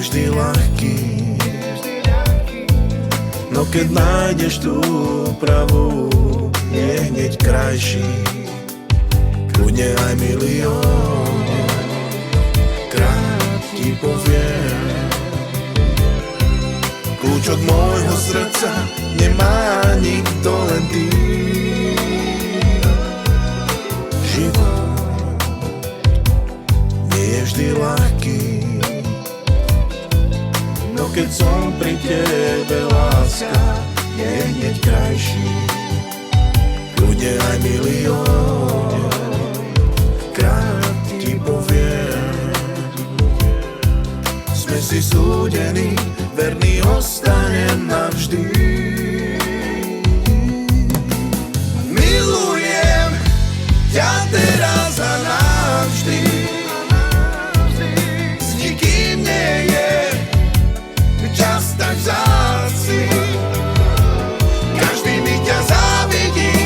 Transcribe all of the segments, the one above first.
vždy ľahký, no keď nájdeš tú pravú, je hneď krajší. Kľudne aj milión krát ti poviem. Kľúč od môjho srdca nemá nikto, len ty. Život nie je vždy ľahký, no keď som pri tebe, láska je hneď krajší. Kľudne aj milión krát ti poviem. Sme si súdení, verný ostanem navždy. Milujem ťa teraz a navždy. S nikým nie je čas tak vzácny. Každý mi ťa závidí,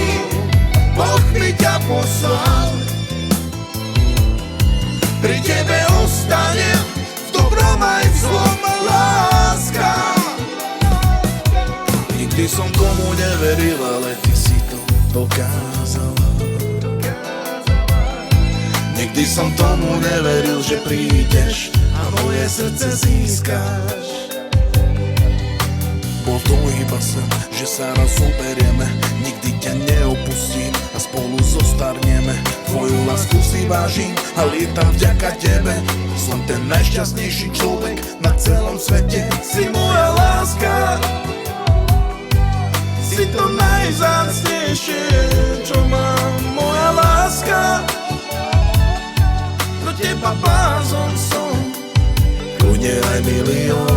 Boh mi ťa poslal. Pri tebe ostanem v dobrom aj v zlom, láska. Nikdy som tomu neveril, ale ty si to dokázala. Nikdy som tomu neveril, že prídeš a moje srdce získaš. Bol to iba sen, že sa raz uberieme, nikdy ťa neopustím a spolu zostarneme. Tvoju lásku si vážim a lietam vďaka tebe. Som ten najšťastnejší človek na celom svete. Si moja láska, si to najvzácnejšie, čo mám. Moja láska, pro teba blázon som. Kľudne aj milión